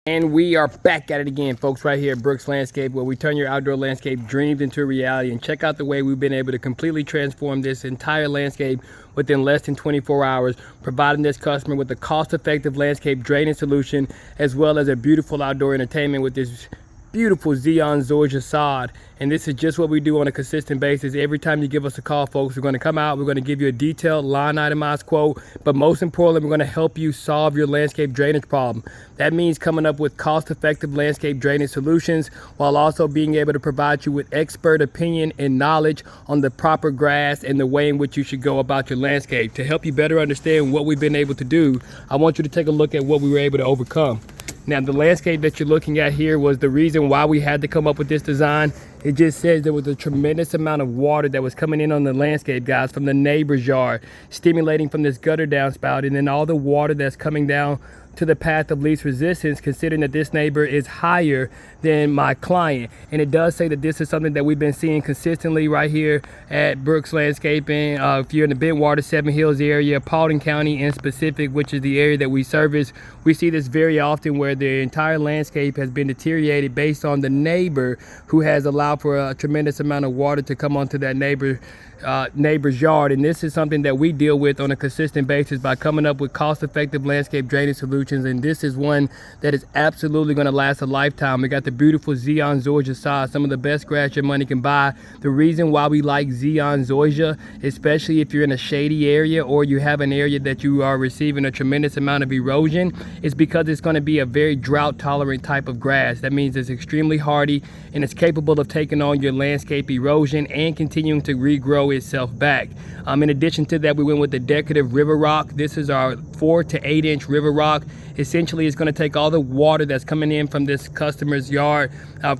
And we are back at it again, folks, right here at Brooks Landscape, where we turn your outdoor landscape dreams into a reality. And check out the way we've been able to completely transform this entire landscape within less than 24 hours, providing this customer with a cost-effective landscape drainage solution, as well as a beautiful outdoor entertainment with this beautiful Zeon Zoysia sod. And this is just what we do on a consistent basis. Every time you give us a call, folks, we're going to come out, we're going to give you a detailed line itemized quote, but most importantly, we're going to help you solve your landscape drainage problem. That means coming up with cost-effective landscape drainage solutions while also being able to provide you with expert opinion and knowledge on the proper grass and the way in which you should go about your landscape. To help you better understand what we've been able to do, I want you to take a look at what we were able to overcome. Now, the landscape that you're looking at here was the reason why we had to come up with this design. It just says there was a tremendous amount of water that was coming in on the landscape, guys, from the neighbor's yard, stimulating from this gutter downspout, and then all the water that's coming down to the path of least resistance, considering that this neighbor is higher than my client. And it does say that this is something that we've been seeing consistently right here at Brooks Landscaping. If you're in the Bentwater, Seven Hills area, Paulding County in specific, which is the area that we service, we see this very often where the entire landscape has been deteriorated based on the neighbor who has allowed for a tremendous amount of water to come onto that neighbor's yard. And this is something that we deal with on a consistent basis by coming up with cost-effective landscape drainage solutions, and this is one that is absolutely going to last a lifetime. We got the beautiful Zeon Zoysia sod, some of the best grass your money can buy. The reason why we like Zeon Zoysia, especially if you're in a shady area or you have an area that you are receiving a tremendous amount of erosion, is because it's going to be a very drought tolerant type of grass. That means it's extremely hardy and it's capable of taking on your landscape erosion and continuing to regrow itself back. In addition to that, we went with the decorative river rock. This is our 4 to 8 inch river rock. Essentially, it's going to take all the water that's coming in from this customer's yard,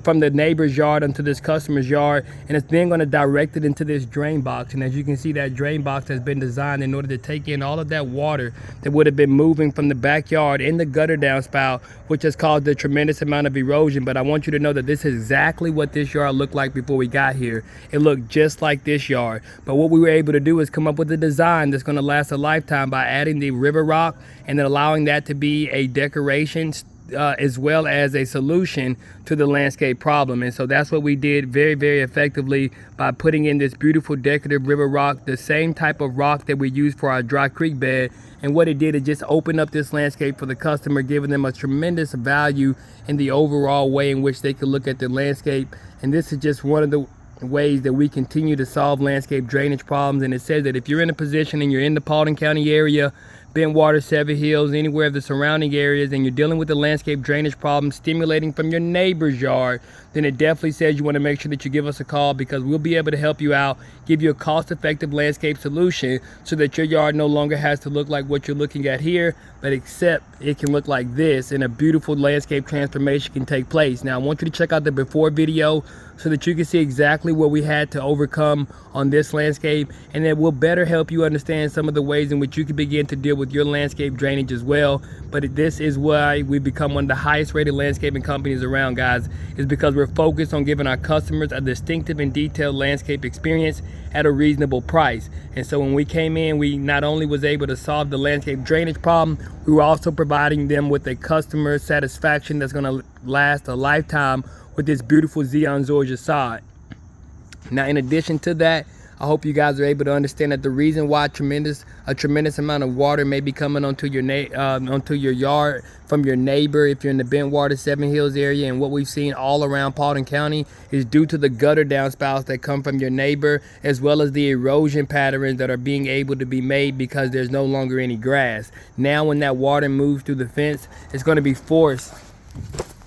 from the neighbor's yard onto this customer's yard, and it's then going to direct it into this drain box. And as you can see, that drain box has been designed in order to take in all of that water that would have been moving from the backyard in the gutter downspout, which has caused a tremendous amount of erosion. But I want you to know that this is exactly what this yard looked like before we got here. It looked just like this yard. But what we were able to do is come up with a design that's going to last a lifetime by adding the river rock and then allowing that to be a decoration as well as a solution to the landscape problem. And so that's what we did very, very effectively by putting in this beautiful decorative river rock, the same type of rock that we use for our dry creek bed. And what it did, it just opened up this landscape for the customer, giving them a tremendous value in the overall way in which they could look at the landscape. And this is just one of the ways that we continue to solve landscape drainage problems. And it says that if you're in a position and you're in the Paulding County area, Bentwater, Seven Hills, anywhere of the surrounding areas, and you're dealing with the landscape drainage problem stimulating from your neighbor's yard, then it definitely says you want to make sure that you give us a call, because we'll be able to help you out, give you a cost-effective landscape solution so that your yard no longer has to look like what you're looking at here, but except it can look like this, and a beautiful landscape transformation can take place. Now, I want you to check out the before video so that you can see exactly what we had to overcome on this landscape, and it will better help you understand some of the ways in which you can begin to deal with your landscape drainage as well. But this is why we become one of the highest rated landscaping companies around, guys, is because we're focused on giving our customers a distinctive and detailed landscape experience at a reasonable price. And so when we came in, we not only was able to solve the landscape drainage problem, we were also providing them with a customer satisfaction that's going to last a lifetime with this beautiful Zeon Zoysia sod. Now, in addition to that, I hope you guys are able to understand that the reason why a tremendous amount of water may be coming onto your yard from your neighbor if you're in the Bentwater, Seven Hills area, and what we've seen all around Paulding County, is due to the gutter downspouts that come from your neighbor, as well as the erosion patterns that are being able to be made because there's no longer any grass. Now, when that water moves through the fence, it's going to be forced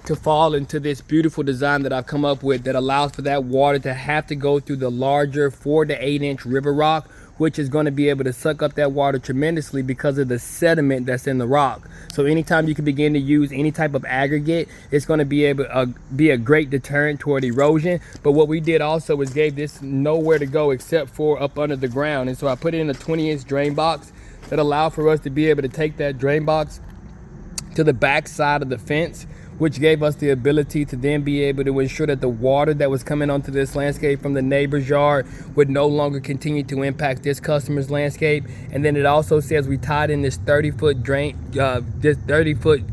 to fall into this beautiful design that I've come up with that allows for that water to have to go through the larger 4 to 8 inch river rock, which is going to be able to suck up that water tremendously because of the sediment that's in the rock. So anytime you can begin to use any type of aggregate, it's going to be able to be a great deterrent toward erosion. But what we did also is gave this nowhere to go except for up under the ground. And so I put it in a 20-inch drain box that allowed for us to be able to take that drain box to the back side of the fence, which gave us the ability to then be able to ensure that the water that was coming onto this landscape from the neighbor's yard would no longer continue to impact this customer's landscape. And then it also says we tied in this 30-foot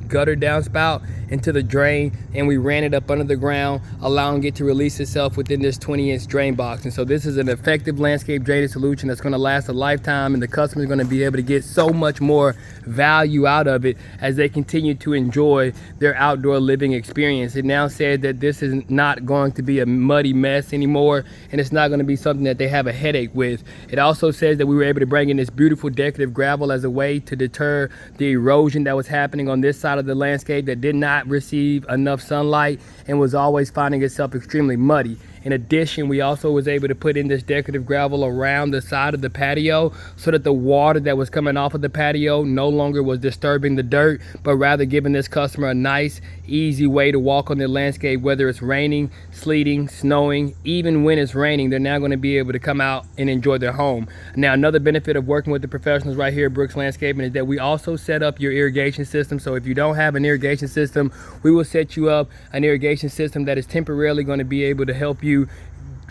gutter downspout, into the drain, and we ran it up under the ground, allowing it to release itself within this 20-inch drain box. And so this is an effective landscape drainage solution that's going to last a lifetime, and the customer is going to be able to get so much more value out of it as they continue to enjoy their outdoor living experience. It now said that this is not going to be a muddy mess anymore, and it's not going to be something that they have a headache with. It also says that we were able to bring in this beautiful decorative gravel as a way to deter the erosion that was happening on this side of the landscape that did not receive enough sunlight and was always finding itself extremely muddy. In addition, we also was able to put in this decorative gravel around the side of the patio so that the water that was coming off of the patio no longer was disturbing the dirt, but rather giving this customer a nice, easy way to walk on their landscape, whether it's raining, sleeting, snowing. Even when it's raining, they're now going to be able to come out and enjoy their home. Now, another benefit of working with the professionals right here at Brooks Landscaping is that we also set up your irrigation system. So if you don't have an irrigation system, we will set you up an irrigation system that is temporarily going to be able to help you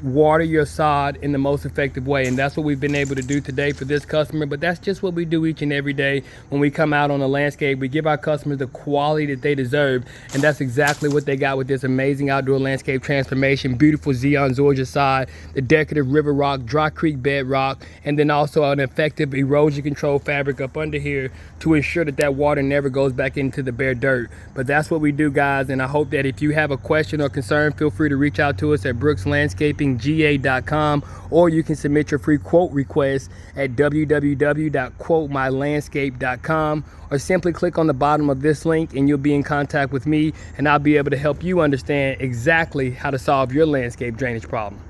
water your sod in the most effective way. And that's what we've been able to do today for this customer. But that's just what we do each and every day when we come out on the landscape. We give our customers the quality that they deserve, and that's exactly what they got with this amazing outdoor landscape transformation. Beautiful Zeon Georgia sod, the decorative river rock, dry creek bedrock, and then also an effective erosion control fabric up under here to ensure that that water never goes back into the bare dirt. But that's what we do, guys, and I hope that if you have a question or concern, feel free to reach out to us at brookslandscapingga.com, or you can submit your free quote request at www.quotemylandscape.com, or simply click on the bottom of this link and you'll be in contact with me, and I'll be able to help you understand exactly how to solve your landscape drainage problem.